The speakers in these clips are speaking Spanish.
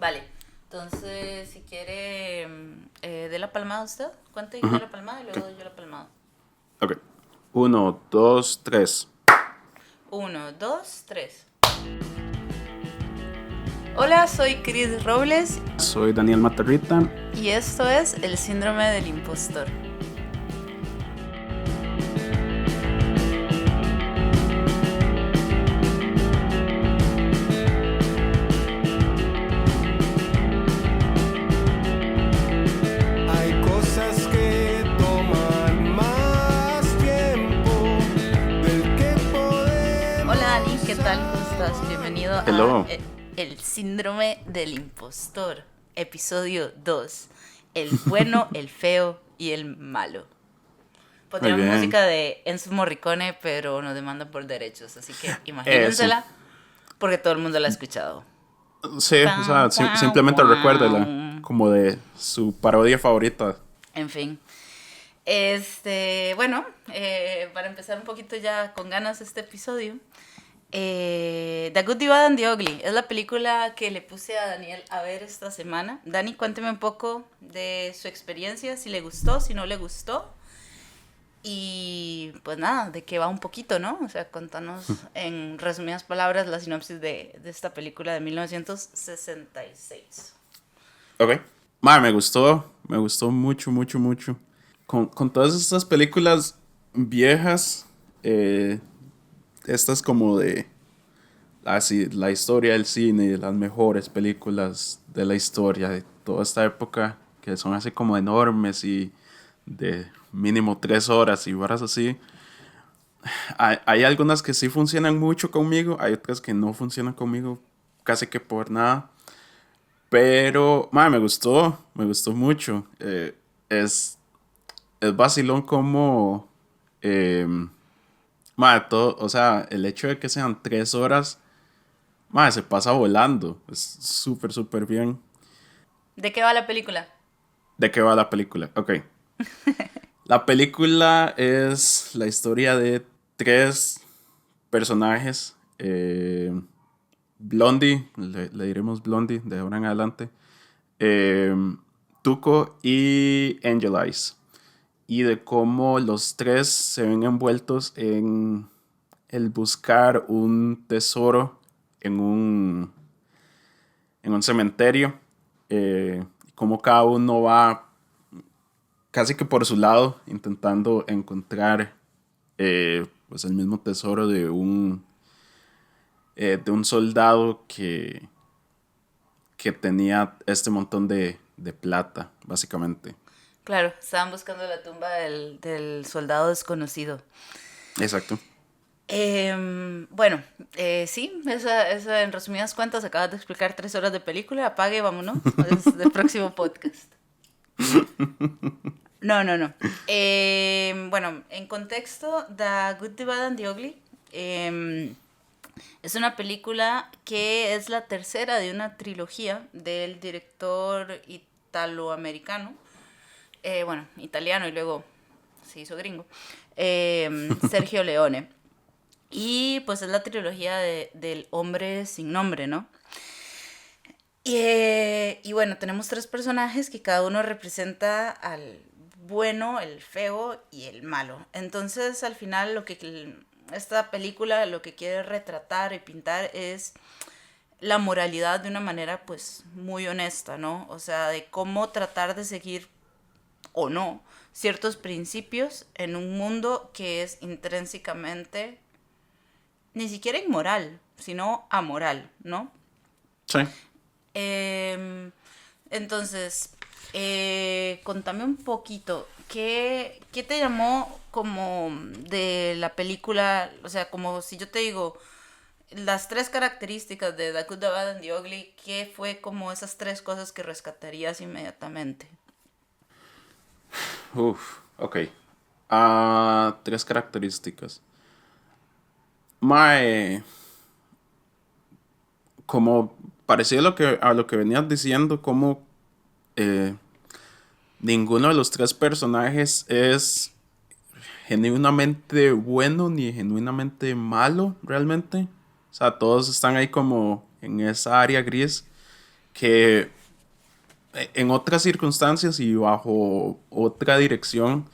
Vale, entonces si quiere, dé la palmada usted. Cuente y dé la palmada y luego Ok. doy yo la palmada. Ok. Uno, dos, tres. Uno, dos, tres. Hola, soy Cris Robles Soy Daniel Matarrita. y esto es El Síndrome del Impostor. Hay cosas que toman más tiempo del que podemos. Hola Dani, ¿qué tal? ¿Cómo estás? Bienvenido a Hello. El Síndrome del Impostor, episodio 2. El bueno, el feo y el malo. Muy Podríamos bien. música de Enzo Morricone, pero nos demandan por derechos, así que Eso. imagínensela porque todo el mundo la ha escuchado. Sí, o sea, Guau, guau, simplemente recuérdela guau. como de su parodia favorita. En fin. Bueno, para empezar un poquito ya con ganas este episodio, The Good, The Bad and The Ugly es la película que le puse a Daniel a ver esta semana. Dani, cuénteme un poco de su experiencia, si le gustó, si no le gustó. Y pues nada, de qué va un poquito, ¿no? O sea, contanos en resumidas palabras la sinopsis de esta película de 1966. Ok. Me gustó mucho, mucho, mucho. Con todas estas películas viejas, estas como de así, la historia del cine, las mejores películas de la historia de toda esta época, que son así como enormes y de mínimo 3 horas y horas así. Hay algunas que sí funcionan mucho conmigo, hay otras que no funcionan conmigo casi que por nada. Pero, me gustó mucho. Es vacilón como, eh, todo, o sea, el hecho de que sean 3 horas, se pasa volando. Es súper, súper bien. ¿De qué va la película? ¿De qué va la película? Ok. La película es la historia de tres personajes. Blondie, le diremos Blondie de ahora en adelante. eh, Tuco y Angel Eyes. Y de cómo los tres se ven envueltos en el buscar un tesoro en un cementerio. Cómo cada uno va casi que por su lado intentando encontrar pues el mismo tesoro de un soldado que tenía este montón de plata, básicamente. Claro, estaban buscando la tumba del soldado desconocido. Exacto. Bueno, sí, esa en resumidas cuentas acabas de explicar 3 horas de película, apague, vámonos, es el próximo podcast. No, no, no. Bueno, en contexto, The Good, The Bad and The Ugly es una película que es la tercera de una trilogía del director italoamericano, bueno, italiano y luego se hizo gringo, Sergio Leone. Y pues es la trilogía del hombre sin nombre, ¿no? Y bueno, tenemos tres personajes que cada uno representa al bueno, el feo y el malo. Entonces, al final, esta película lo que quiere retratar y pintar es la moralidad de una manera pues muy honesta, ¿no? O sea, de cómo tratar de seguir o no ciertos principios en un mundo que es intrínsecamente ni siquiera inmoral, sino amoral, ¿no? Sí. Eh, entonces, contame un poquito, ¿qué te llamó como de la película? O sea, como si yo te digo las tres características de The Good, The Bad and The Ugly, ¿qué fue como esas tres cosas que rescatarías inmediatamente? Uf, ok. Tres características. Mae, como parecido a lo que venías diciendo, como eh, ninguno de los tres personajes es genuinamente bueno ni genuinamente malo, realmente. O sea, todos están ahí como en esa área gris que en otras circunstancias y bajo otra dirección,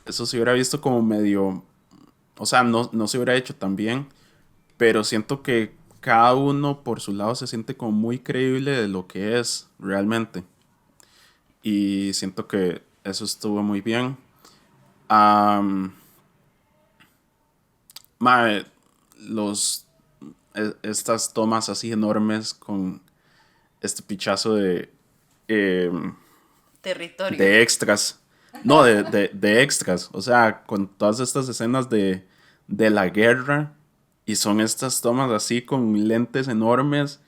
eso se hubiera visto como medio, o sea, no se hubiera hecho tan bien, pero siento que cada uno por su lado se siente como muy creíble de lo que es realmente. Y siento que eso estuvo muy bien. Am, mae, los, estas tomas así enormes con este pichazo em, Territorio. de extras. No, de extras. O sea, con todas estas escenas de la guerra. Y son estas tomas así con lentes enormes.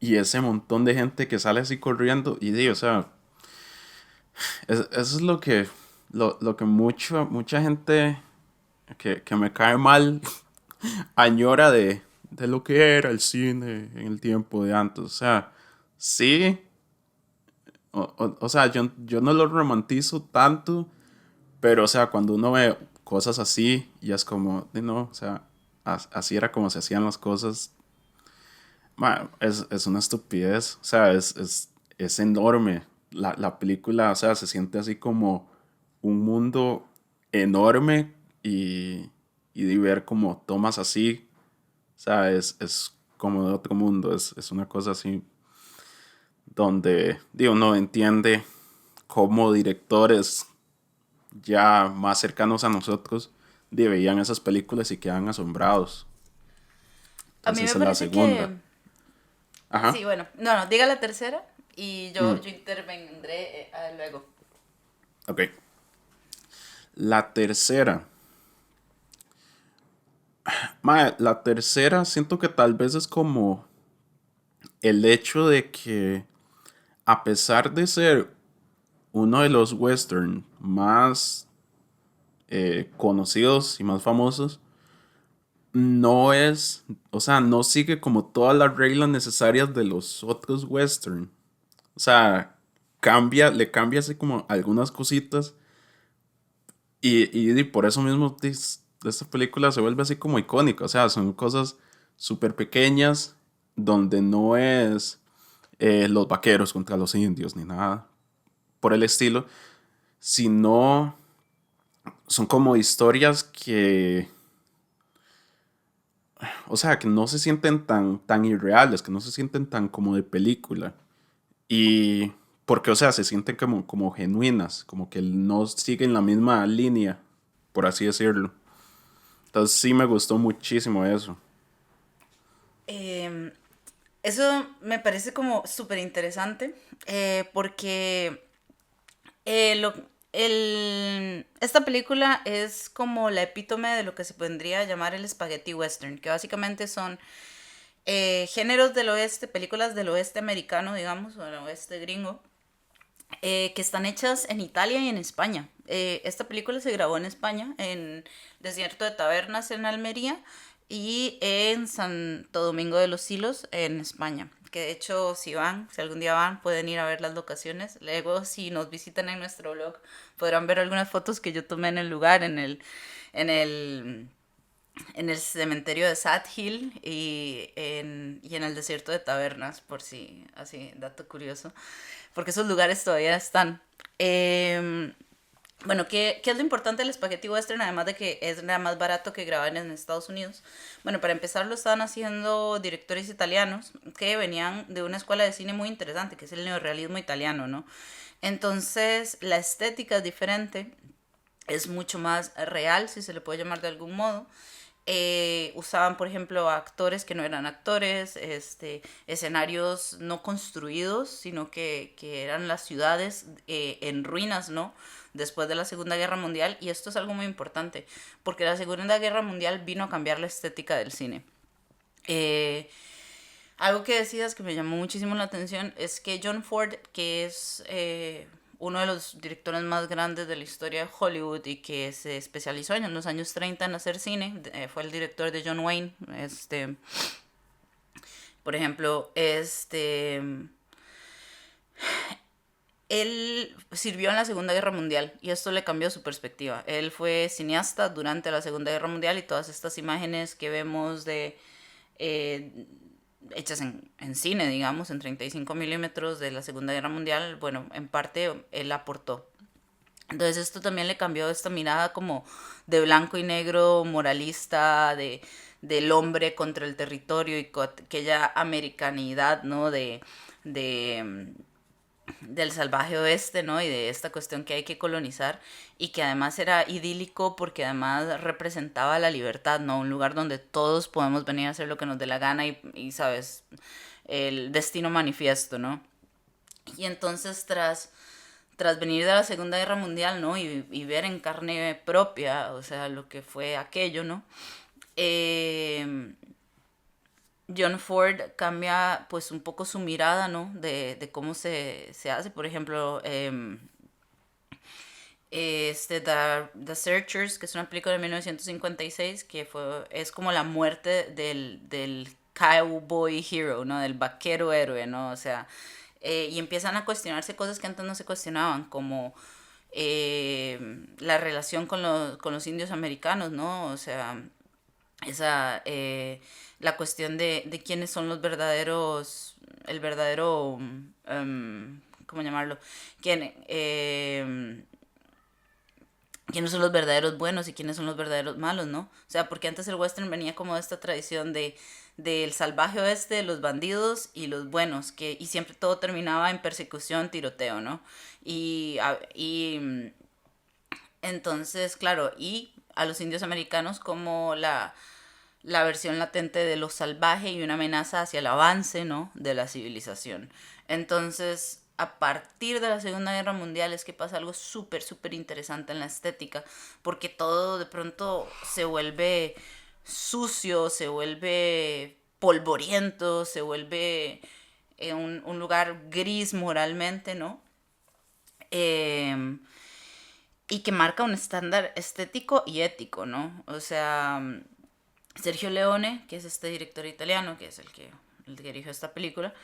Y ese montón de gente que sale así corriendo. Y o sea, eso es lo que mucha gente que me cae mal añora de lo que era el cine en el tiempo de antes. O sea, sí. O sea, yo no lo romantizo tanto, pero o sea, cuando uno ve cosas así, ya es como, no, o sea, así era como se hacían las cosas. Es una estupidez, o sea, es enorme. La película, o sea, se siente así como un mundo enorme y de ver como tomas así, o sea, es como de otro mundo, es una cosa así donde, digo, uno entiende cómo directores ya más cercanos a nosotros veían esas películas y quedan asombrados. A mí Entonces me esa es la parece segunda. que... Ajá. Sí, bueno, no, diga la tercera y Mm, yo intervendré luego. ok. La tercera. Mae, la tercera siento que tal vez es como el hecho de que a pesar de ser uno de los western más conocidos y más famosos, no es, o sea, no sigue como todas las reglas necesarias de los otros western. O sea, le cambia así como algunas cositas y por eso mismo esta película se vuelve así como icónica. O sea, son cosas súper pequeñas donde no es los vaqueros contra los indios ni nada por el estilo, sino son como historias que, o sea, que no se sienten tan irreales, que no se sienten tan como de película. Y porque, o sea, se sienten como genuinas, como que no siguen la misma línea, por así decirlo. Entonces sí me gustó muchísimo eso. Eh, Eso me parece como súper interesante porque eh, lo- esta película es como la epítome de lo que se podría llamar el spaghetti western, que básicamente son géneros del oeste, películas del oeste americano, digamos, o del oeste gringo, que están hechas en Italia y en España. Esta película se grabó en España, en Desierto de Tabernas en Almería y en Santo Domingo de los Silos en España. Que de hecho, si algún día van, pueden ir a ver las locaciones. Luego, si nos visitan en nuestro blog, podrán ver algunas fotos que yo tomé en el lugar, en el, en el cementerio de Sad Hill y en el desierto de Tabernas, por si, así, dato curioso, porque esos lugares todavía están. Bueno, ¿qué es lo importante del Spaghetti Western? Además de que es nada más barato que grabar en Estados Unidos. Bueno, para empezar lo estaban haciendo directores italianos que venían de una escuela de cine muy interesante, que es el neorrealismo italiano, ¿no? Entonces, la estética es diferente, es mucho más real, si se le puede llamar de algún modo. Usaban, por ejemplo, a actores que no eran actores, escenarios no construidos, sino que eran las ciudades en ruinas, ¿no? Después de la Segunda Guerra Mundial, y esto es algo muy importante, porque la Segunda Guerra Mundial vino a cambiar la estética del cine. Eh, Algo que decías que me llamó muchísimo la atención es que John Ford, que es uno de los directores más grandes de la historia de Hollywood y que se especializó en los años 30 en hacer cine, fue el director de John Wayne, por ejemplo, él sirvió en la Segunda Guerra Mundial y esto le cambió su perspectiva. Él fue cineasta durante la Segunda Guerra Mundial y todas estas imágenes que vemos de hechas en cine, digamos, en 35 milímetros de la Segunda Guerra Mundial, bueno, en parte él aportó. Entonces esto también le cambió esta mirada como de blanco y negro, moralista, del hombre contra el territorio y aquella americanidad, ¿no? De del salvaje oeste, ¿no? Y de esta cuestión que hay que colonizar y que además era idílico porque además representaba la libertad, ¿no? Un lugar donde todos podemos venir a hacer lo que nos dé la gana y ¿sabes? El destino manifiesto, ¿no? Y entonces tras venir de la Segunda Guerra Mundial, ¿no? Y ver en carne propia, o sea, lo que fue aquello, ¿no? John Ford cambia pues un poco su mirada, ¿no? De cómo se hace, por ejemplo, The Searchers, que es una película de 1956, es como la muerte del cowboy hero, ¿no? Del vaquero héroe, ¿no? O sea, y empiezan a cuestionarse cosas que antes no se cuestionaban, como la relación con los indios americanos, ¿no? O sea, esa la cuestión de quiénes son los verdaderos, el verdadero, ¿cómo llamarlo? ¿Quién, quiénes son los verdaderos buenos y quiénes son los verdaderos malos, ¿no? O sea, porque antes el western venía como de esta tradición del salvaje oeste, los bandidos y los buenos, y siempre todo terminaba en persecución, tiroteo, ¿no? Y entonces, claro, y a los indios americanos como la versión latente de lo salvaje y una amenaza hacia el avance, ¿no? De la civilización. Entonces, a partir de la Segunda Guerra Mundial es que pasa algo súper, súper interesante en la estética, porque todo de pronto se vuelve sucio, se vuelve polvoriento, se vuelve un lugar gris moralmente, ¿no? Y que marca un estándar estético y ético, ¿no? O sea, Sergio Leone, que es este director italiano, que es el que dirigió esta película,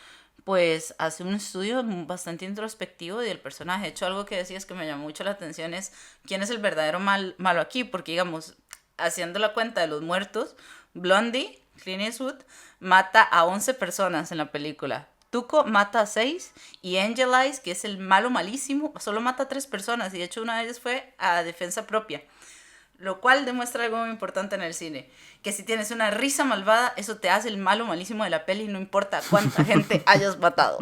pues hace un estudio bastante introspectivo del personaje. De hecho, algo que decías que me llamó mucho la atención es quién es el verdadero malo aquí, porque digamos, haciendo la cuenta de los muertos, Blondie, Clint Eastwood, mata a 11 personas en la película. Tuco mata a 6 y Angel Eyes, que es el malo malísimo, solo mata a 3 personas y de hecho una de ellas fue a defensa propia. Lo cual demuestra algo muy importante en el cine, que si tienes una risa malvada, eso te hace el malo malísimo de la peli, no importa cuánta gente hayas matado.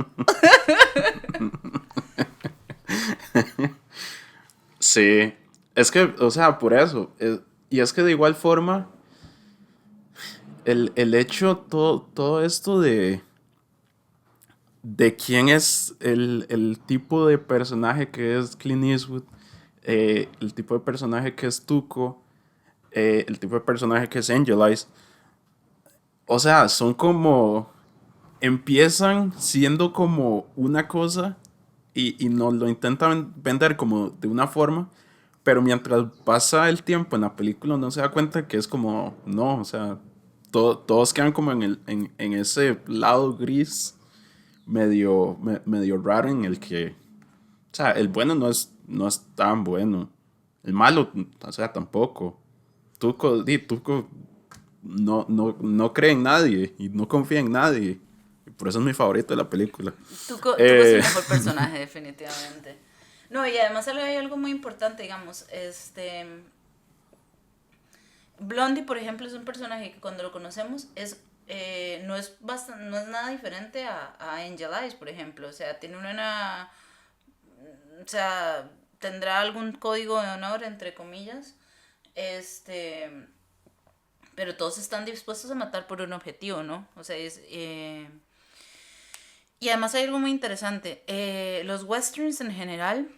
Sí, es que, o sea, por eso, y es que de igual forma, el hecho, todo esto de quién es el tipo de personaje que es Clint Eastwood, el tipo de personaje que es Tuco, el tipo de personaje que es Angel Eyes. O sea, son como... Empiezan siendo como una cosa y nos lo intentan vender como de una forma, pero mientras pasa el tiempo en la película uno se da cuenta que es como, no, o sea, todos quedan como en ese lado gris medio raro en el que, o sea, el bueno no es tan bueno. El malo, o sea, tampoco. Tuco no cree en nadie y no confía en nadie. Y por eso es mi favorito de la película. Tuco es el mejor personaje, definitivamente. No, y además hay algo muy importante, digamos, Blondie, por ejemplo, es un personaje que cuando lo conocemos no es nada diferente a Angel Eyes, por ejemplo. O sea, tiene o sea, tendrá algún código de honor, entre comillas, pero todos están dispuestos a matar por un objetivo, ¿no? O sea, y además hay algo muy interesante. Los westerns en general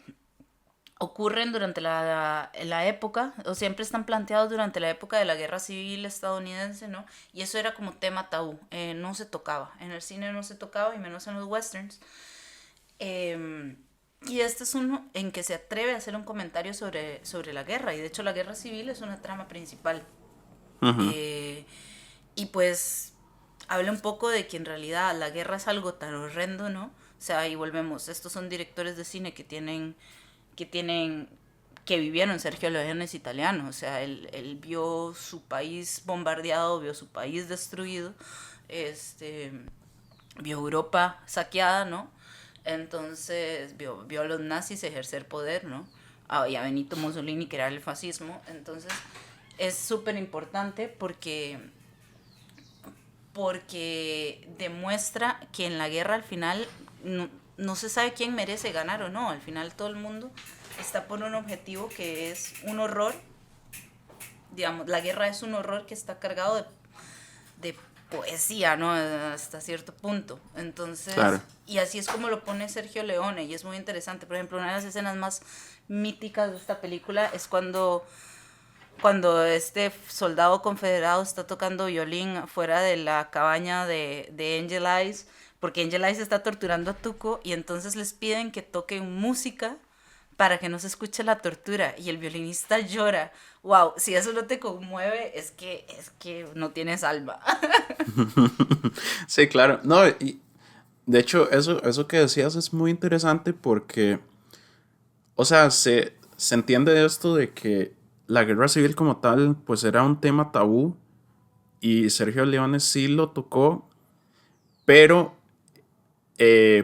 ocurren durante la época, o siempre están planteados durante la época de la Guerra Civil estadounidense, ¿no? Y eso era como tema tabú, no se tocaba. En el cine no se tocaba, y menos en los westerns. Y este es uno en que se atreve a hacer un comentario sobre la guerra, y de hecho la Guerra Civil es una trama principal. Uh-huh. Y pues habla un poco de que en realidad la guerra es algo tan horrendo, ¿no? O sea, ahí volvemos, estos son directores de cine que vivieron. Sergio Leone es italiano, o sea, él vio su país bombardeado, vio su país destruido, vio Europa saqueada, ¿no? Entonces vio a los nazis ejercer poder, ¿no? Y a Benito Mussolini crear el fascismo. Entonces es súper importante porque demuestra que en la guerra al final no se sabe quién merece ganar o no. Al final todo el mundo está por un objetivo que es un horror. Digamos, la guerra es un horror que está cargado de poesía, ¿no? Hasta cierto punto. Entonces, Claro. y así es como lo pone Sergio Leone, y es muy interesante. Por ejemplo, una de las escenas más míticas de esta película es cuando este soldado confederado está tocando violín fuera de la cabaña de Angel Eyes, porque Angel Eyes está torturando a Tuco, y entonces les piden que toquen música para que no se escuche la tortura, y el violinista llora. Wow, si eso no te conmueve, es que no tienes alma. Sí, claro. No, y de hecho, eso que decías es muy interesante porque, o sea, se entiende esto de que la guerra civil como tal, pues era un tema tabú y Sergio Leone sí lo tocó, pero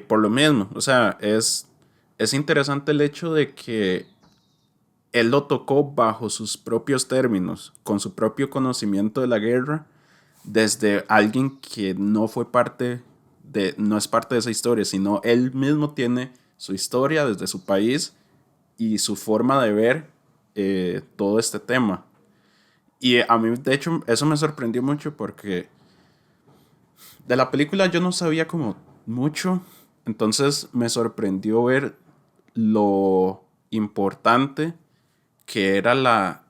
por lo mismo, o sea, es interesante el hecho de que él lo tocó bajo sus propios términos, con su propio conocimiento de la guerra, desde alguien que no fue no es parte de esa historia, sino él mismo tiene su historia desde su país y su forma de ver todo este tema. Y a mí, de hecho, eso me sorprendió mucho porque de la película yo no sabía como mucho, entonces me sorprendió ver lo importante que era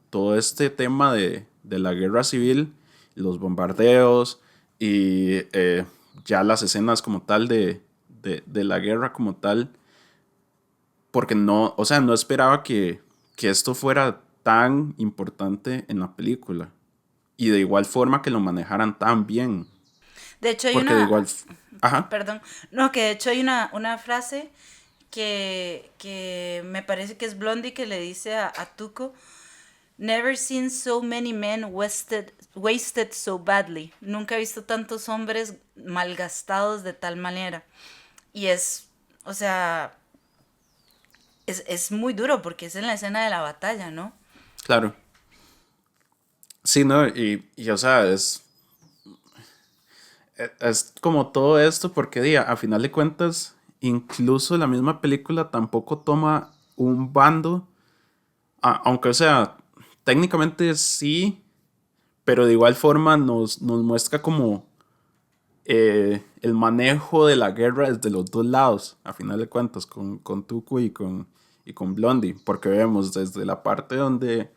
todo este tema de la guerra civil, los bombardeos y ya las escenas como tal de la guerra como tal, porque no, o sea, no esperaba que esto fuera tan importante en la película y de igual forma que lo manejaran tan bien, De hecho, hay porque de una... igual, ajá, Perdón. No, que de hecho hay una frase que me parece que es Blondie, que le dice a Tuco: Never seen so many men wasted so badly. Nunca he visto tantos hombres malgastados de tal manera. Y o sea, es muy duro porque es en la escena de la batalla, ¿no? claro. Sí, no, o sea, es como todo esto, porque a final de cuentas, incluso la misma película tampoco toma un bando, aunque o sea, técnicamente sí, pero de igual forma nos muestra como el manejo de la guerra desde los dos lados, a final de cuentas, con Tuco y con Blondie, porque vemos desde la parte donde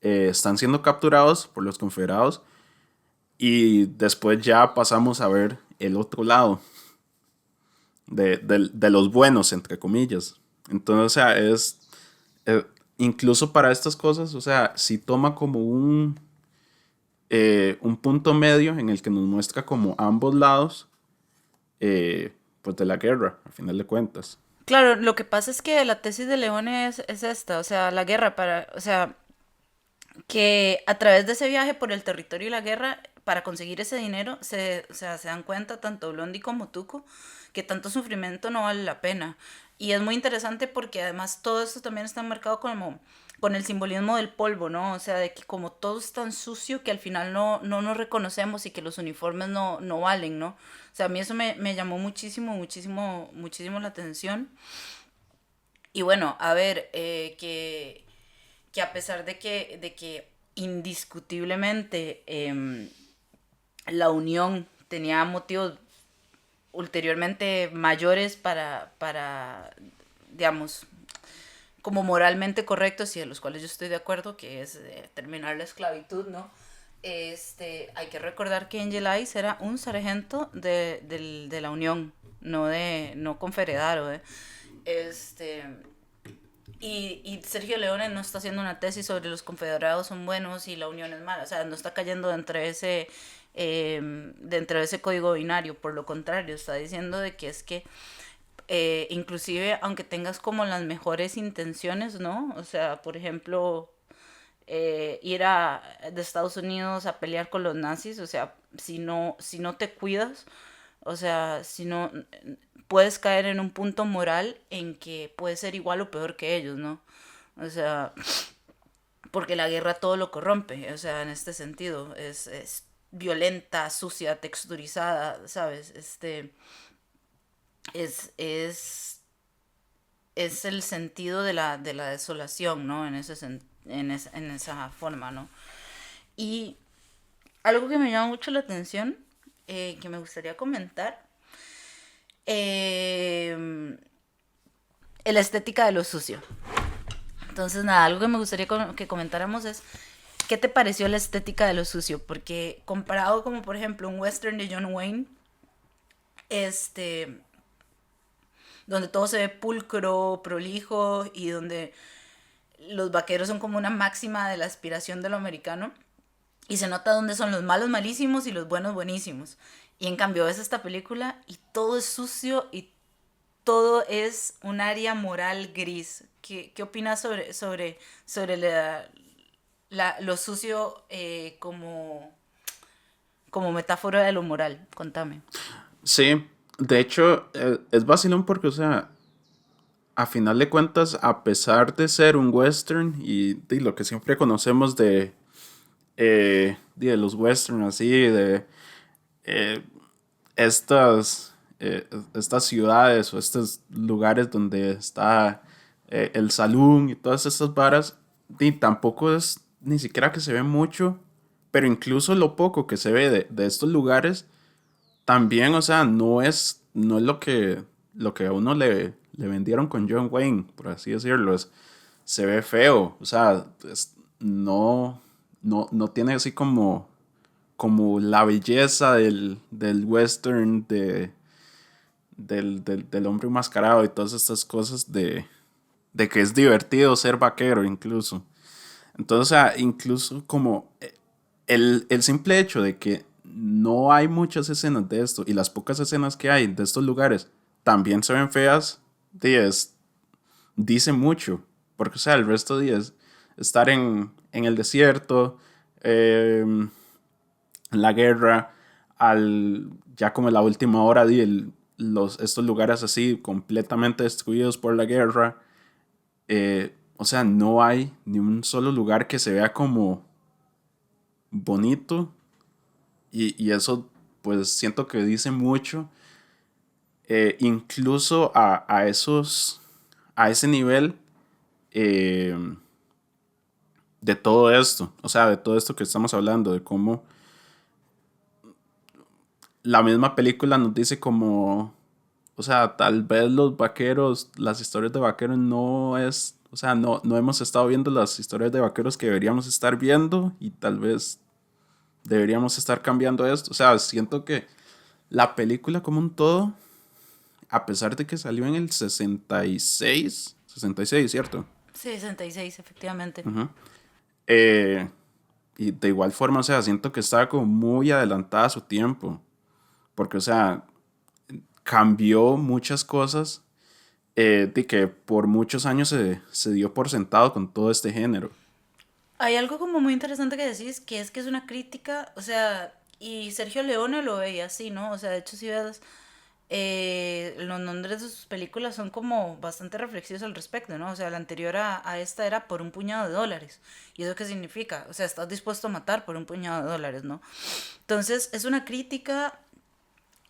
están siendo capturados por los confederados y después ya pasamos a ver el otro lado de los buenos, entre comillas. Entonces, o sea, incluso para estas cosas, o sea, si toma como un punto medio en el que nos muestra como ambos lados, pues de la guerra, a final de cuentas. Claro, lo que pasa es que la tesis de Leone es esta, o sea, la guerra o sea, que a través de ese viaje por el territorio y la guerra, para conseguir ese dinero, o sea, se dan cuenta tanto Blondie como Tuco que tanto sufrimiento no vale la pena. Y es muy interesante porque además todo esto también está marcado como con el simbolismo del polvo, ¿no? O sea, de que como todo es tan sucio que al final no nos reconocemos y que los uniformes no valen, ¿no? O sea, a mí eso me llamó muchísimo, muchísimo, muchísimo la atención. Y bueno, a ver, que a pesar de que indiscutiblemente la Unión tenía motivos ulteriormente mayores digamos, como moralmente correctos y de los cuales yo estoy de acuerdo, que es terminar la esclavitud, ¿no? Hay que recordar que Angel Eyes era un sargento de la Unión, no confederado, ¿eh? Y Sergio Leone no está haciendo una tesis sobre los confederados son buenos y la Unión es mala, o sea, no está cayendo dentro de ese código binario, por lo contrario, está diciendo de que es que inclusive aunque tengas como las mejores intenciones, ¿no? O sea, por ejemplo, de Estados Unidos a pelear con los nazis, o sea, si no te cuidas, o sea, si no, puedes caer en un punto moral en que puedes ser igual o peor que ellos, ¿no? O sea, porque la guerra todo lo corrompe, o sea, en este sentido, es violenta, sucia, texturizada, ¿sabes? Es, es, es el sentido de la desolación, ¿no? En esa forma, ¿no? Y algo que me llama mucho la atención, que me gustaría comentar, eh, es la estética de lo sucio. Entonces, nada, algo que me gustaría que comentáramos es, ¿qué te pareció la estética de lo sucio? Porque comparado como, por ejemplo, un western de John Wayne, este, donde todo se ve pulcro, prolijo y donde los vaqueros son como una máxima de la aspiración de lo americano y se nota dónde son los malos malísimos y los buenos buenísimos. Y en cambio ves esta película y todo es sucio y todo es un área moral gris. ¿Qué opinas sobre lo sucio como metáfora de lo moral? Contame. Sí, de hecho, es vacilón porque, o sea, a final de cuentas, a pesar de ser un western y de lo que siempre conocemos de los westerns, así, de eh, estas ciudades o estos lugares donde está el saloon y todas estas varas, y tampoco es ni siquiera que se ve mucho, pero incluso lo poco que se ve de estos lugares, también, o sea, no es lo que a uno le vendieron con John Wayne, por así decirlo, se ve feo, o sea, no tiene así como la belleza del western, del hombre enmascarado y todas estas cosas de que es divertido ser vaquero incluso. Entonces, o sea, incluso como el simple hecho de que no hay muchas escenas de esto y las pocas escenas que hay de estos lugares también se ven feas, dice mucho. Porque, o sea, el resto de días estar en el desierto, en la guerra, ya como en la última hora, estos lugares así completamente destruidos por la guerra. O sea, no hay ni un solo lugar que se vea como bonito y eso pues siento que dice mucho, incluso a ese nivel, eh, de todo esto, o sea, de todo esto que estamos hablando, de cómo la misma película nos dice como, o sea, tal vez los vaqueros, las historias de vaqueros no es, o sea, no hemos estado viendo las historias de vaqueros que deberíamos estar viendo y tal vez deberíamos estar cambiando esto. O sea, siento que la película como un todo, a pesar de que salió en el 66, ¿cierto? Sí, 66, efectivamente. Uh-huh. Eh, y de igual forma, o sea, siento que estaba como muy adelantada a su tiempo. Porque, o sea, cambió muchas cosas, de que por muchos años se dio por sentado con todo este género. Hay algo como muy interesante que decís, que es una crítica, o sea, y Sergio Leone lo veía así, ¿no? O sea, de hecho, si ves, los nombres de sus películas son como bastante reflexivos al respecto, ¿no? O sea, la anterior a esta era por un puñado de dólares. ¿Y eso qué significa? O sea, estás dispuesto a matar por un puñado de dólares, ¿no? Entonces, es una crítica,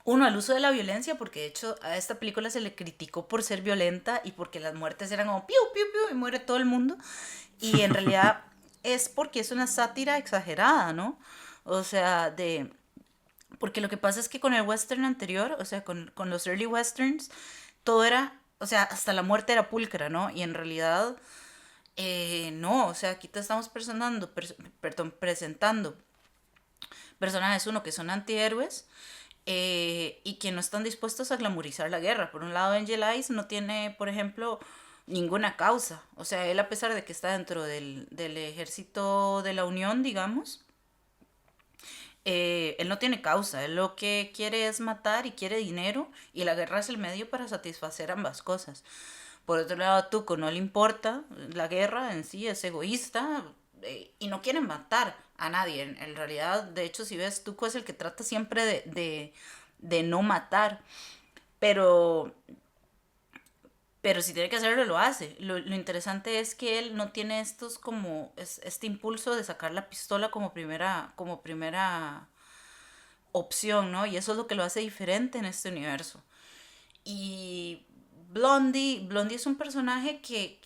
uno, al uso de la violencia, porque de hecho a esta película se le criticó por ser violenta y porque las muertes eran como piu, piu, piu y muere todo el mundo. Y en realidad es porque es una sátira exagerada, ¿no? O sea, porque lo que pasa es que con el western anterior, o sea, con los early westerns, todo era, o sea, hasta la muerte era pulcra, ¿no? Y en realidad, no, o sea, aquí te estamos presentando personajes, uno, que son antihéroes, y que no están dispuestos a glamorizar la guerra. Por un lado, Angel Eyes no tiene, por ejemplo, ninguna causa. O sea, él, a pesar de que está dentro del ejército de la Unión, digamos, él no tiene causa. Él lo que quiere es matar y quiere dinero, y la guerra es el medio para satisfacer ambas cosas. Por otro lado, a Tuco no le importa la guerra en sí, es egoísta, y no quieren matar a nadie. En realidad, de hecho, si ves, Tuco es el que trata siempre de no matar, pero si tiene que hacerlo, lo hace. Lo interesante es que él no tiene este impulso de sacar la pistola como primera opción, ¿no? Y eso es lo que lo hace diferente en este universo. Y Blondie es un personaje que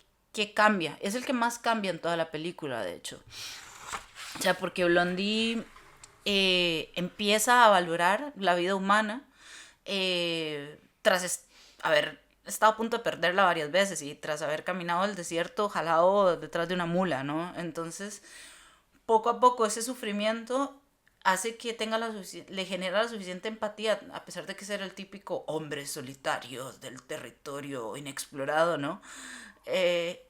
cambia, es el que más cambia en toda la película, de hecho. O sea, porque Blondie empieza a valorar la vida humana tras haber estado a punto de perderla varias veces y tras haber caminado el desierto jalado detrás de una mula, ¿no? Entonces, poco a poco ese sufrimiento hace que le genera la suficiente empatía, a pesar de que ser el típico hombre solitario del territorio inexplorado, ¿no?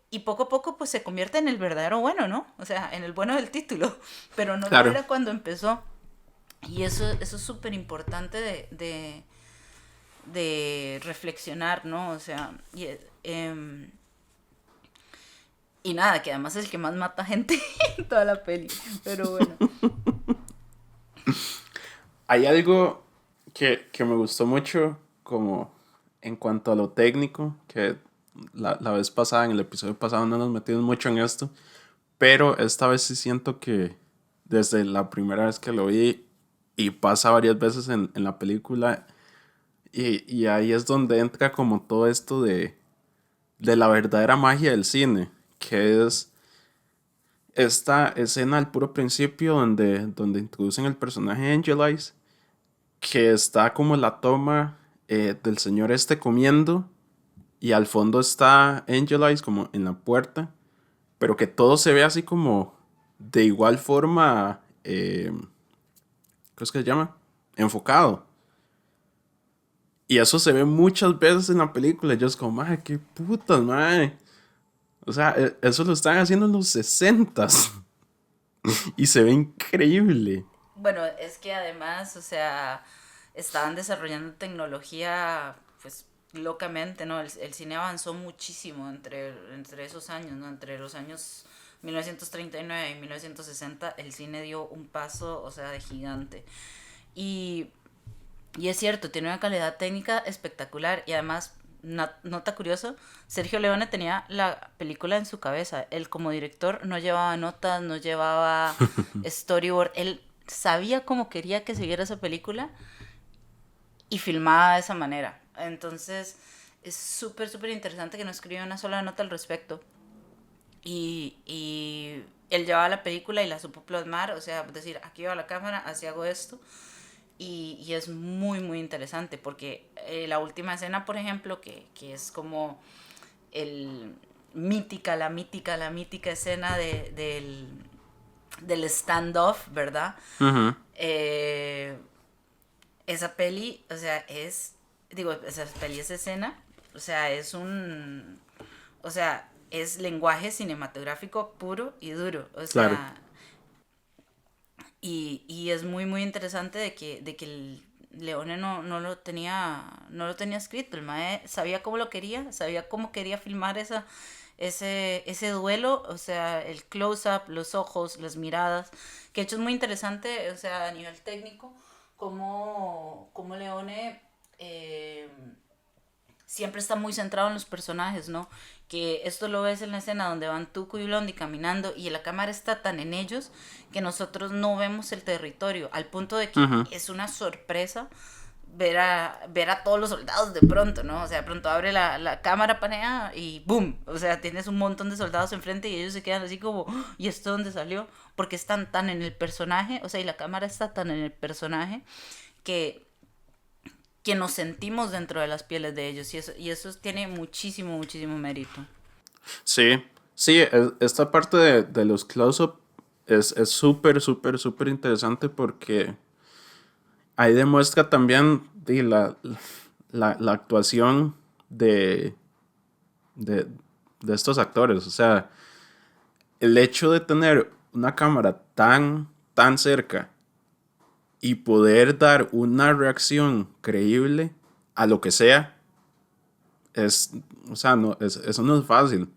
Y poco a poco pues se convierte en el verdadero bueno, ¿no? O sea, en el bueno del título, pero no lo Claro. era cuando empezó. Y eso es súper importante de reflexionar, ¿no? O sea, y nada, que además es el que más mata gente en toda la peli, pero bueno. Hay algo que me gustó mucho, como en cuanto a lo técnico, que la vez pasada, en el episodio pasado, no nos metimos mucho en esto, pero esta vez sí siento que desde la primera vez que lo vi, y pasa varias veces en la película, y ahí es donde entra como todo esto de la verdadera magia del cine, que es esta escena al puro principio donde introducen el personaje de Angel Eyes, que está como la toma del señor este comiendo y al fondo está Angel Eyes como en la puerta, pero que todo se ve así como de igual forma, ¿cómo es que se llama? Enfocado. Y eso se ve muchas veces en la película. Yo es como, madre, qué putas, madre. O sea, eso lo están haciendo en los 60s. Y se ve increíble. Bueno, es que además, o sea, estaban desarrollando tecnología, pues, locamente, ¿no? El cine avanzó muchísimo entre esos años, ¿no? Entre los años 1939 y 1960, el cine dio un paso, o sea, de gigante. Y, y es cierto, tiene una calidad técnica espectacular y además, nota curiosa, Sergio Leone tenía la película en su cabeza. Él como director no llevaba notas, no llevaba storyboard. Él sabía cómo quería que se viera esa película y filmaba de esa manera. Entonces es súper, súper interesante que no escribió una sola nota al respecto. Y él llevaba la película y la supo plasmar, o sea, decir, aquí va la cámara, así hago esto. Y es muy, muy interesante porque la última escena, por ejemplo, que es como el la mítica escena del standoff, ¿verdad? Uh-huh. Esa peli, o sea, esa escena, o sea, es lenguaje cinematográfico puro y duro, o sea, Claro. y es muy, muy interesante de que el Leone no lo tenía escrito. El mae sabía cómo lo quería, sabía cómo quería filmar ese duelo, o sea, el close-up, los ojos, las miradas, que de hecho es muy interesante, o sea, a nivel técnico, cómo Leone siempre está muy centrado en los personajes, ¿no? Que esto lo ves en la escena donde van Tuco y Blondie caminando y la cámara está tan en ellos que nosotros no vemos el territorio, al punto de que Uh-huh. es una sorpresa ver a todos los soldados de pronto, ¿no? O sea, de pronto abre la cámara, panea y ¡boom! O sea, tienes un montón de soldados enfrente y ellos se quedan así como, ¿y esto dónde salió? Porque están tan en el personaje, o sea, y la cámara está tan en el personaje que nos sentimos dentro de las pieles de ellos y eso tiene muchísimo, muchísimo mérito. Sí, sí, esta parte de los close-up es súper, súper, súper interesante porque ahí demuestra también la actuación de, de estos actores. O sea, el hecho de tener una cámara tan cerca y poder dar una reacción creíble a lo que sea, o sea, eso no es fácil.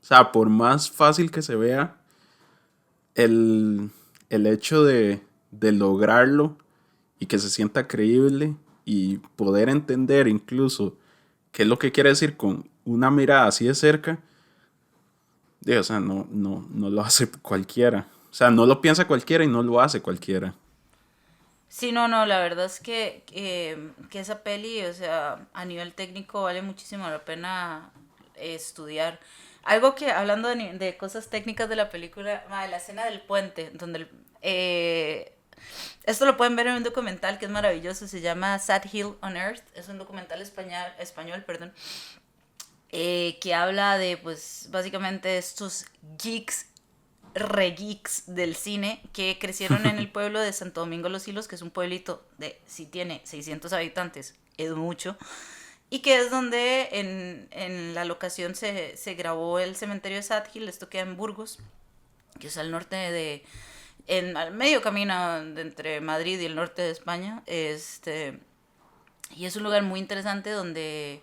O sea, por más fácil que se vea, el, el hecho de lograrlo y que se sienta creíble y poder entender incluso qué es lo que quiere decir con una mirada así de cerca, o sea, no lo hace cualquiera. O sea, no lo piensa cualquiera y no lo hace cualquiera. Sí, no, la verdad es que esa peli, o sea, a nivel técnico vale muchísimo la pena estudiar. Algo que, hablando de cosas técnicas de la película, la escena del puente, donde esto lo pueden ver en un documental que es maravilloso, se llama Sad Hill on Earth, es un documental español, perdón, que habla de, pues, básicamente estos geeks re-geeks del cine que crecieron en el pueblo de Santo Domingo Los Silos, que es un pueblito de, si tiene 600 habitantes, es mucho, y que es donde en la locación se grabó el cementerio de Sad Hill. Esto queda en Burgos, que es al norte al medio camino entre Madrid y el norte de España, y es un lugar muy interesante donde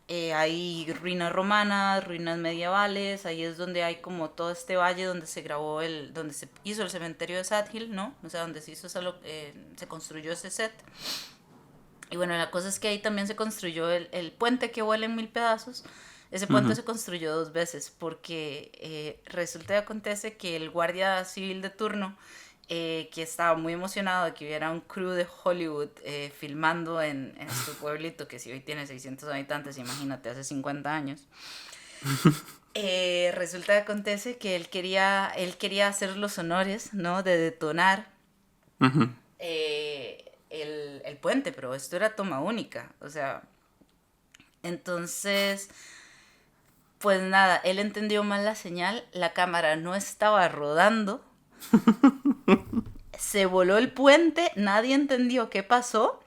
hay ruinas romanas, ruinas medievales. Ahí es donde hay como todo este valle donde se grabó donde se hizo el cementerio de Sad Hill, ¿no? O sea, donde se hizo se construyó ese set. Y bueno, la cosa es que ahí también se construyó el puente que vuela en mil pedazos. Ese puente se construyó 2 veces porque resulta y acontece que el guardia civil de turno, que estaba muy emocionado de que hubiera un crew de Hollywood filmando en este pueblito, que si hoy tiene 600 habitantes, imagínate, hace 50 años. Resulta y acontece que él quería hacer los honores, ¿no? De detonar el puente, pero esto era toma única, o sea, entonces, pues nada, él entendió mal la señal, la cámara no estaba rodando, se voló el puente, nadie entendió qué pasó,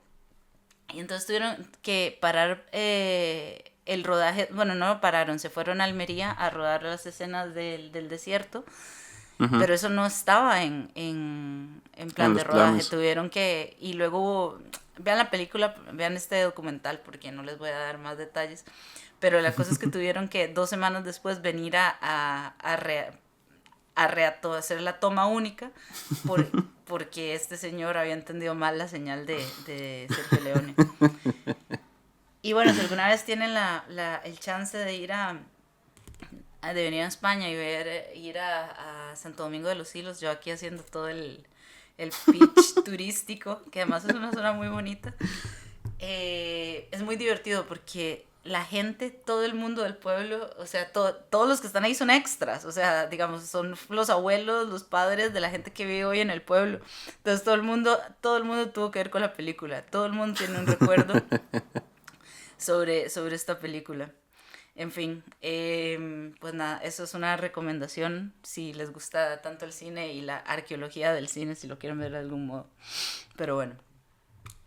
y entonces tuvieron que parar el rodaje. Bueno, no lo pararon, se fueron a Almería a rodar las escenas del desierto, pero eso no estaba en plan de rodaje, planes. Tuvieron que, y luego, vean la película, vean este documental, porque no les voy a dar más detalles, pero la cosa es que tuvieron que 2 semanas después venir a hacer la toma única, porque este señor había entendido mal la señal de Sergio Leone. Y bueno, si alguna vez tienen el chance de ir de venir a España y ir a Santo Domingo de los Silos, yo aquí haciendo todo el pitch turístico, que además es una zona muy bonita, es muy divertido porque la gente, todo el mundo del pueblo, o sea, todos los que están ahí son extras, o sea, digamos, son los abuelos, los padres de la gente que vive hoy en el pueblo. Entonces todo el mundo tuvo que ver con la película, todo el mundo tiene un recuerdo sobre esta película. En fin, pues nada, eso es una recomendación si les gusta tanto el cine y la arqueología del cine, si lo quieren ver de algún modo. Pero bueno,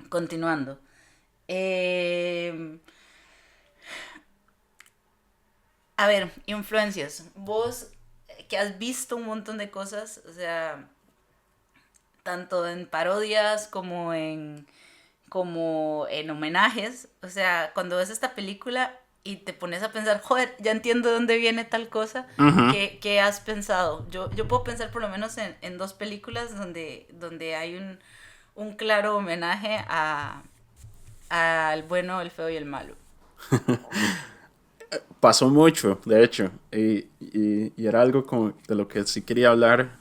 continuando. A ver, influencias. Vos que has visto un montón de cosas, o sea, tanto en parodias como en homenajes, o sea, cuando ves esta película y te pones a pensar, joder, ya entiendo de dónde viene tal cosa, ¿qué has pensado? Yo puedo pensar por lo menos en 2 películas donde hay un claro homenaje al bueno, el feo y el malo. Pasó mucho, de hecho, y era algo como de lo que sí quería hablar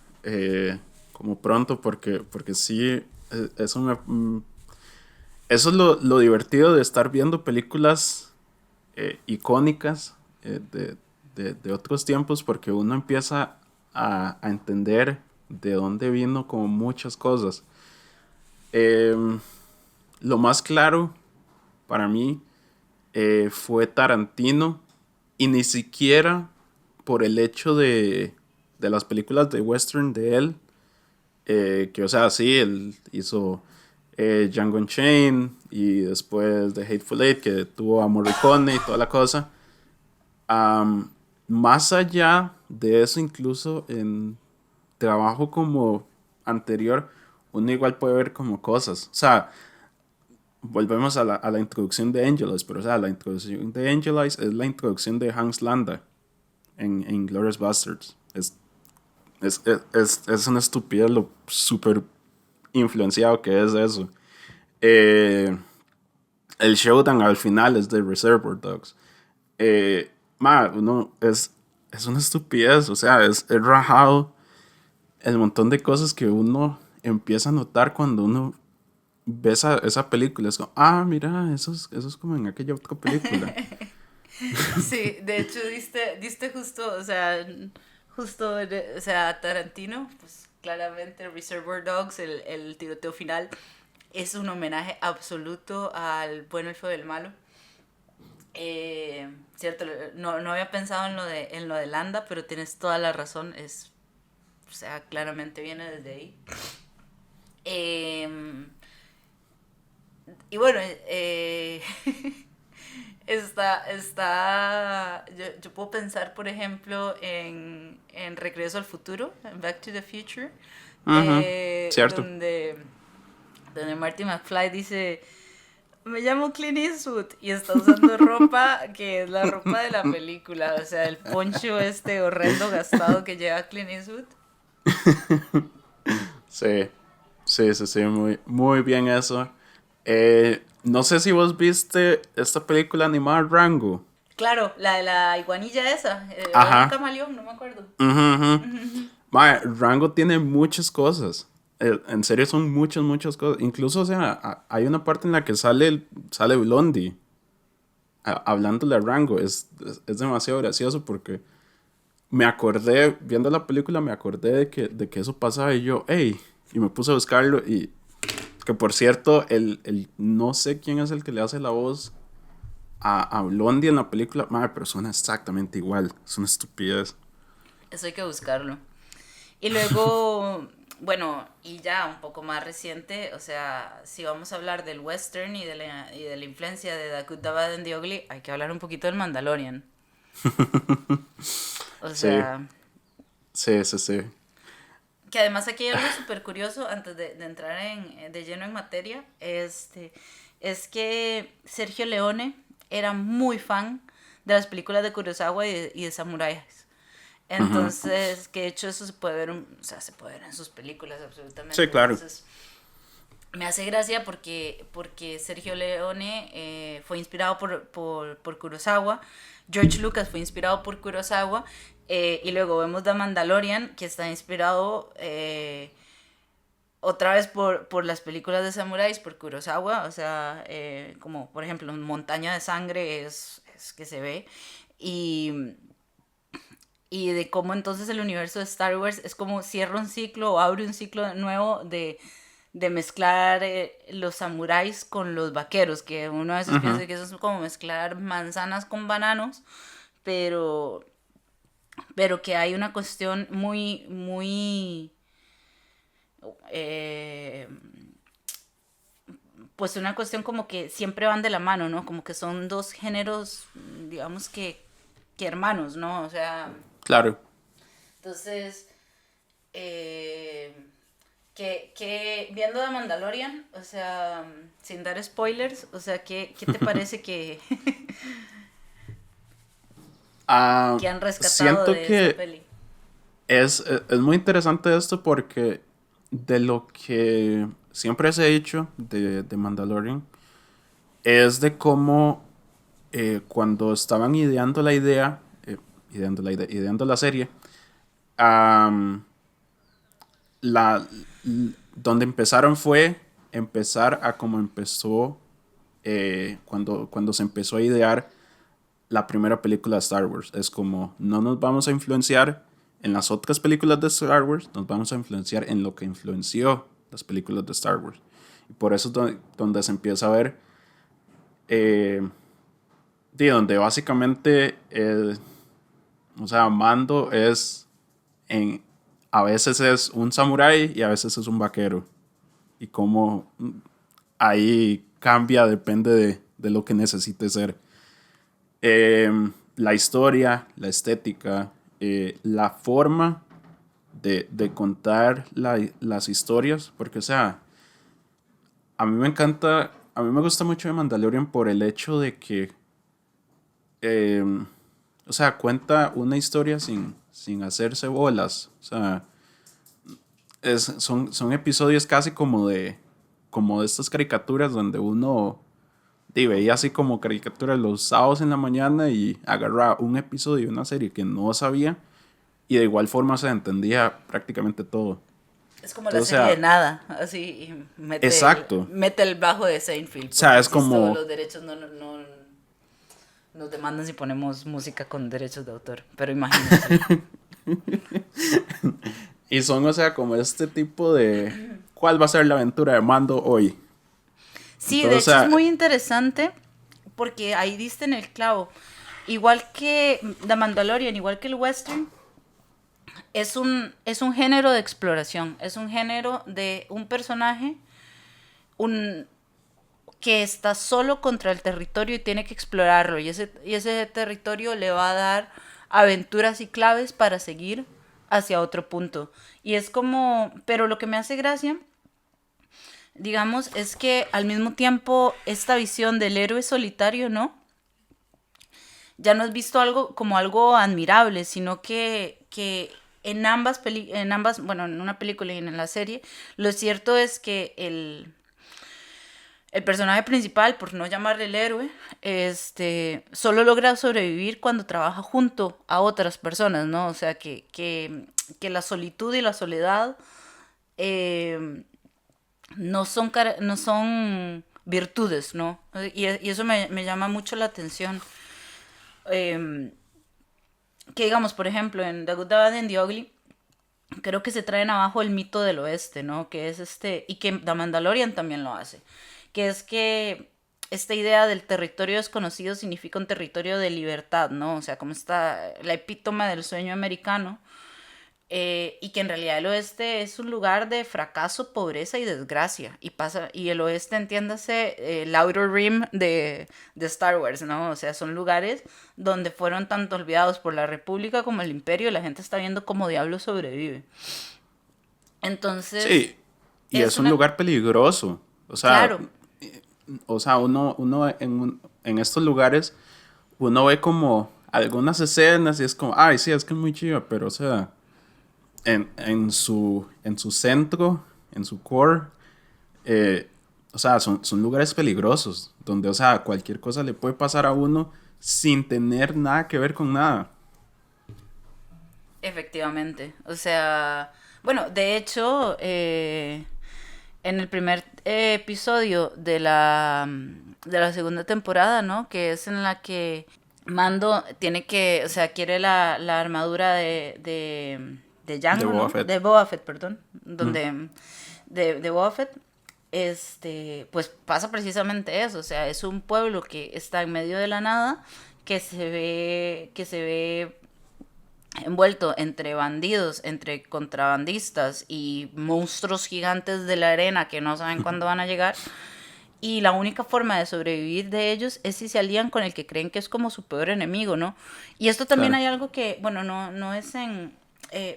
como pronto, porque sí, eso es lo divertido de estar viendo películas icónicas de otros tiempos, porque uno empieza a entender de dónde vino como muchas cosas. Lo más claro para mí fue Tarantino, y ni siquiera por el hecho de las películas de western de él, que o sea, sí, él hizo Django Unchained y después The Hateful Eight, que tuvo a Morricone y toda la cosa. Más allá de eso, incluso en trabajo como anterior, uno igual puede ver como cosas, o sea, volvemos a la introducción de Angel Eyes, pero o sea, la introducción de Angel Eyes es la introducción de Hans Landa en Inglourious Basterds. Es Es una estupidez lo súper influenciado que es eso. Eh, el showdown al final es de Reservoir Dogs. Uno es una estupidez, o sea, es rajado el montón de cosas que uno empieza a notar cuando uno ve esa película. Es como, mira, eso es como en aquella otra película. Sí, de hecho diste justo, o sea, o sea, Tarantino, pues claramente Reservoir Dogs, el tiroteo final, es un homenaje absoluto al bueno, el feo y el malo. Cierto, no había pensado en lo de Landa, pero tienes toda la razón, o sea, claramente viene desde ahí. Y bueno, yo puedo pensar, por ejemplo, en Regreso al Futuro, en Back to the Future, Ujú, cierto. donde Marty McFly dice, me llamo Clint Eastwood, y está usando ropa que es la ropa de la película, o sea, el poncho este horrendo gastado que lleva Clint Eastwood. Sí, sí, muy, muy bien eso. No sé si vos viste esta película animada Rango. Claro, la de la iguanilla esa, o era un Ajá. camaleón, no me acuerdo. Ujú, ujú. Mae, Rango tiene muchas cosas. En serio son muchas cosas. Incluso, o sea, hay una parte en la que sale Blondie hablándole a Rango. Es demasiado gracioso porque me acordé, viendo la película, me acordé de que eso pasaba y yo, hey, y me puse a buscarlo y que por cierto, no sé quién es el que le hace la voz a Blondie en la película, madre, pero suena exactamente igual, es una estupidez. Eso hay que buscarlo. Y luego, bueno, y ya un poco más reciente, o sea, si vamos a hablar del western y de la influencia de The Good, The Bad and The Ugly, hay que hablar un poquito del Mandalorian. O Sí, sea, sí. que además aquí hay algo súper curioso antes de entrar de lleno en materia, es que Sergio Leone era muy fan de las películas de Kurosawa y de samuráis. Ujú. Entonces, que de hecho eso se puede ver, o sea, se puede ver en sus películas Sí, absolutamente. claro. Entonces, me hace gracia porque Sergio Leone fue inspirado por Kurosawa, George Lucas fue inspirado por Kurosawa, y luego vemos The Mandalorian, que está inspirado otra vez por las películas de samuráis, por Kurosawa, o sea, como por ejemplo Montaña de Sangre es que se ve, y de cómo entonces el universo de Star Wars es como cierra un ciclo o abre un ciclo nuevo de mezclar los samuráis con los vaqueros, que uno a veces Ujú. piensa que eso es como mezclar manzanas con bananos, pero, pero que hay una cuestión muy, eh, pues una cuestión como que siempre van de la mano, ¿no? Como que son dos géneros, digamos que hermanos, ¿no? O sea, Claro. entonces, viendo The Mandalorian, o sea, sin dar spoilers, o sea, ¿qué te parece Ah, que han rescatado siento de esa que peli? es muy interesante esto porque de lo que siempre se ha dicho de Mandalorian es de cómo cuando estaban ideando la serie, am, la, donde empezaron fue empezar a como empezó cuando se empezó a idear la primera película de Star Wars. Es como, no nos vamos a influenciar en las otras películas de Star Wars, nos vamos a influenciar en lo que influenció las películas de Star Wars. Y por eso es donde se empieza a ver, eh, donde básicamente, o sea, Mando en, a veces es un samurái y a veces es un vaquero. Y cómo ahí cambia, depende de lo que necesite ser. La historia, la estética, la forma de contar las historias, porque o sea, a mí me gusta mucho de Mandalorian por el hecho de que, eh, o sea, cuenta una historia sin hacerse bolas. O sea, son episodios casi como de estas caricaturas donde uno veía así como caricaturas los sábados en la mañana y agarraba un episodio de una serie que no sabía y de igual forma se entendía prácticamente todo. Es como la serie de nada, así, y exacto. Mete el bajo de Seinfeld. O sea, es como... Los derechos no nos demandan si ponemos música con derechos de autor, pero imagínate. Y son, o sea, como este tipo de... ¿Cuál va a ser la aventura de Mando hoy? Sí, entonces, de hecho es muy interesante porque ahí diste en el clavo. Igual que The Mandalorian, igual que el western, es un género de exploración, es un género de un personaje que está solo contra el territorio y tiene que explorarlo, y ese territorio le va a dar aventuras y claves para seguir hacia otro punto. Y es como, pero lo que me hace gracia, digamos, es que al mismo tiempo esta visión del héroe solitario, ¿no? Ya no es visto como algo admirable, sino que en bueno, en una película y en la serie, lo cierto es que el personaje principal, por no llamarle el héroe, solo logra sobrevivir cuando trabaja junto a otras personas, ¿no? O sea, que la solitud y la soledad no son virtudes, ¿no? Y eso me llama mucho la atención. Que digamos, por ejemplo, en The Good, The Bad and the Ugly, creo que se traen abajo el mito del oeste, ¿no? Que es y que The Mandalorian también lo hace, que es que esta idea del territorio desconocido significa un territorio de libertad, ¿no? O sea, como está la epítome del sueño americano, y que en realidad el oeste es un lugar de fracaso, pobreza y desgracia, y el oeste, entiéndase, el Outer Rim de Star Wars, ¿no? O sea, son lugares donde fueron tanto olvidados por la República como el Imperio, y la gente está viendo cómo diablos sobrevive. Entonces... Sí, y es un lugar peligroso, o sea... Claro. O sea, uno en estos lugares, uno ve como algunas escenas y es como, ay, sí, es que es muy chido, pero o sea... En su centro, en su core, o sea, son lugares peligrosos, donde, o sea, cualquier cosa le puede pasar a uno sin tener nada que ver con nada. Efectivamente, o sea, bueno, de hecho, en el primer episodio de la segunda temporada, ¿no? Que es en la que Mando tiene que, o sea, quiere la armadura de Jango, de Boba ¿no? Fett. De Boba Fett, perdón. Donde, de Boba Fett, pues pasa precisamente eso. O sea, es un pueblo que está en medio de la nada, que se ve envuelto entre bandidos, entre contrabandistas y monstruos gigantes de la arena que no saben cuándo van a llegar. Y la única forma de sobrevivir de ellos es si se alían con el que creen que es como su peor enemigo, ¿no? Y esto también hay algo que, bueno, no es en...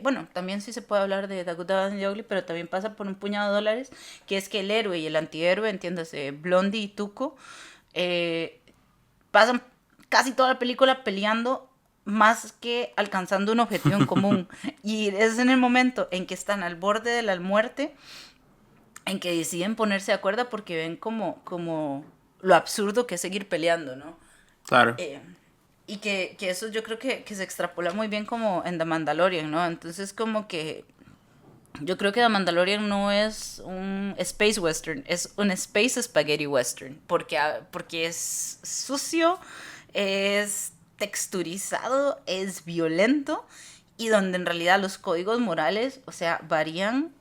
bueno, también sí se puede hablar de The Good, The Bad and the Ugly, pero también pasa por un puñado de dólares, que es que el héroe y el antihéroe, entiéndase, Blondie y Tuco, pasan casi toda la película peleando más que alcanzando un objetivo en común. Y es en el momento en que están al borde de la muerte en que deciden ponerse de acuerdo porque ven como lo absurdo que es seguir peleando, ¿no? Claro. Y que eso yo creo que se extrapola muy bien como en The Mandalorian, ¿no? Entonces como que yo creo que The Mandalorian no es un space western, es un space spaghetti western, porque es sucio, es texturizado, es violento, y donde en realidad los códigos morales, o sea, varían,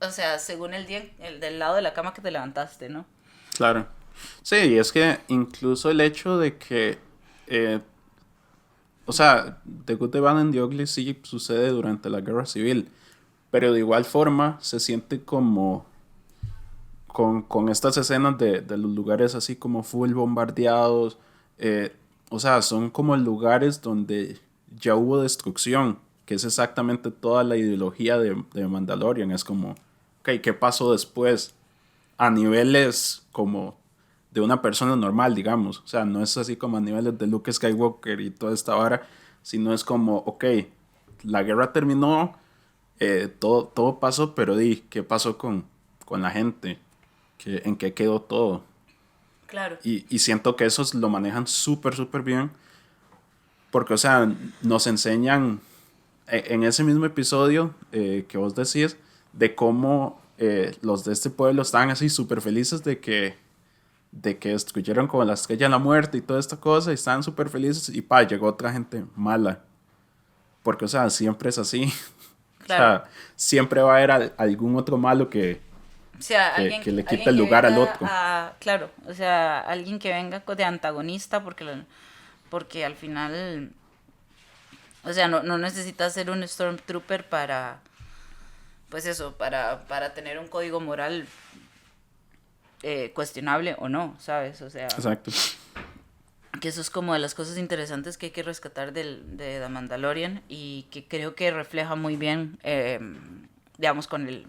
o sea, según el día, el del lado de la cama que te levantaste, ¿no? Claro. Sí, es que incluso el hecho de que o sea, The Good, The Bad and the Ugly sí sucede durante la Guerra Civil, pero de igual forma se siente como con estas escenas de los lugares así como full bombardeados, o sea, son como lugares donde ya hubo destrucción, que es exactamente toda la ideología de Mandalorian, es como, ok, ¿qué pasó después? A niveles como de una persona normal, digamos. O sea, no es así como a niveles de Luke Skywalker y toda esta vara, sino es como, ok, la guerra terminó, todo pasó, pero ¿qué pasó con la gente? ¿En qué quedó todo? Claro. Y siento que esos lo manejan súper, súper bien. Porque, o sea, nos enseñan en ese mismo episodio que vos decís de cómo los de este pueblo estaban así súper felices de que destruyeron como la estrella de la muerte y toda esta cosa, y estaban súper felices, y llegó otra gente mala. Porque, o sea, siempre es así. Claro. O sea, siempre va a haber algún otro malo que O sea, que le quite el lugar al otro. Claro, o sea, alguien que venga de antagonista porque al final, o sea, no necesitas ser un Stormtrooper para, pues eso, para tener un código moral cuestionable o no, ¿sabes? O sea, Exacto. que eso es como de las cosas interesantes que hay que rescatar de The Mandalorian, y que creo que refleja muy bien, digamos, con el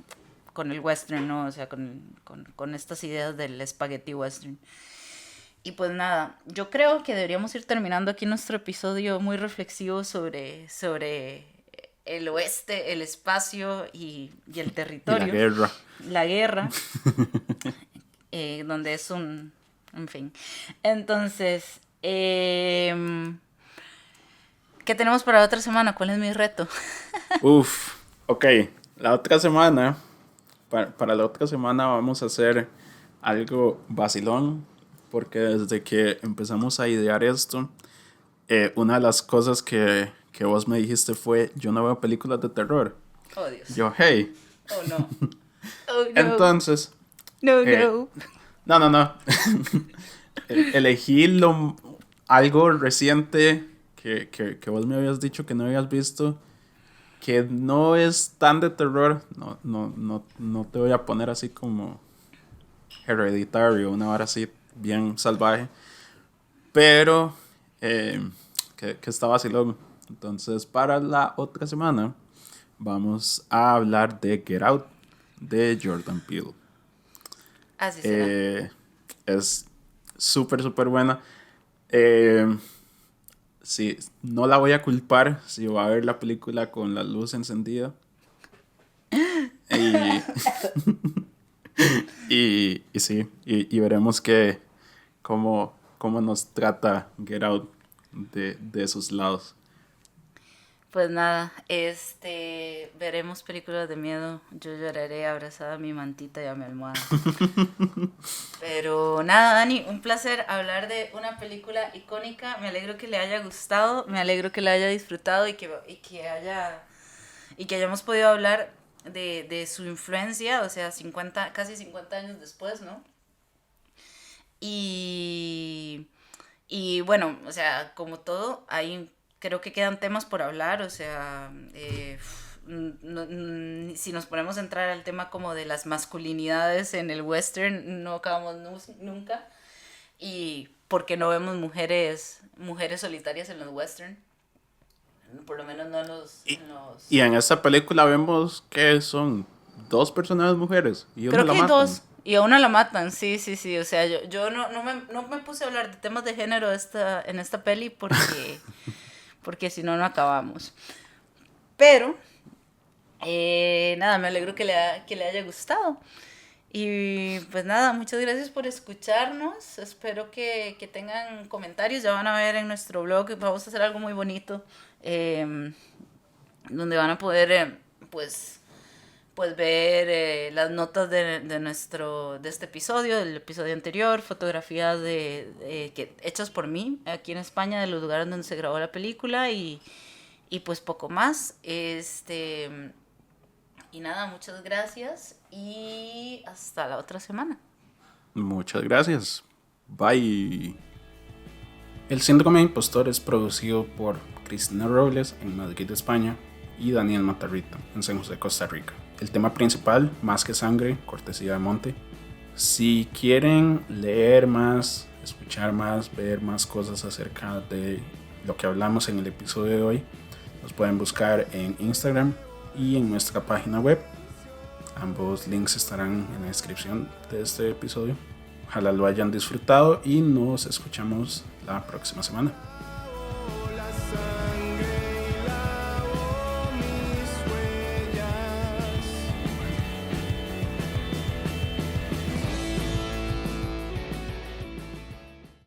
western, ¿no? O sea, con estas ideas del spaghetti western. Y pues nada, yo creo que deberíamos ir terminando aquí nuestro episodio muy reflexivo sobre el oeste, el espacio y el territorio. Y la guerra. La guerra. Donde es en fin. Entonces, ¿qué tenemos para la otra semana? ¿Cuál es mi reto? Ok. La otra semana, para la otra semana vamos a hacer algo vacilón, porque desde que empezamos a idear esto, una de las cosas que vos me dijiste fue: yo no veo películas de terror. Oh, Dios. Yo, hey. Oh, no. Oh, no. Entonces... No. No. Elegí algo reciente que vos me habías dicho que no habías visto, que no es tan de terror. No te voy a poner así como Hereditary o una vara así bien salvaje, pero que está vacilón. Entonces, para la otra semana vamos a hablar de Get Out de Jordan Peele. Así será. Es súper, súper buena. Sí, no la voy a culpar si va a ver la película con la luz encendida. Y sí, y veremos cómo nos trata Get Out de esos lados. Pues nada, veremos películas de miedo. Yo lloraré abrazada a mi mantita y a mi almohada. Pero nada, Dani, un placer hablar de una película icónica. Me alegro que le haya gustado, me alegro que la haya disfrutado y que hayamos podido hablar de su influencia, o sea, casi 50 años después, ¿no? Y bueno, o sea, como todo, creo que quedan temas por hablar, o sea, si nos ponemos a entrar al tema como de las masculinidades en el western, no acabamos nunca. Y porque no vemos mujeres solitarias en los western, por lo menos no en los... Y en esta película vemos que son 2 personas mujeres y una creo la que hay matan. 2. Y a una la matan, sí, o sea, yo no me puse a hablar de temas de género en esta peli porque si no acabamos. Pero, nada, me alegro que le haya gustado. Y pues nada, muchas gracias por escucharnos. Espero que tengan comentarios. Ya van a ver en nuestro blog, vamos a hacer algo muy bonito, donde van a poder, pues ver las notas de este episodio, del episodio anterior, fotografías hechas por mí aquí en España, de los lugares donde se grabó la película, y pues poco más. Y nada, muchas gracias y hasta la otra semana. Muchas gracias. Bye. El Síndrome Impostor es producido por Cristina Robles en Madrid, España, y Daniel Matarrita en San José, Costa Rica. El tema principal, Más que Sangre, cortesía de Monte. Si quieren leer más, escuchar más, ver más cosas acerca de lo que hablamos en el episodio de hoy, nos pueden buscar en Instagram y en nuestra página web. Ambos links estarán en la descripción de este episodio. Ojalá lo hayan disfrutado y nos escuchamos la próxima semana.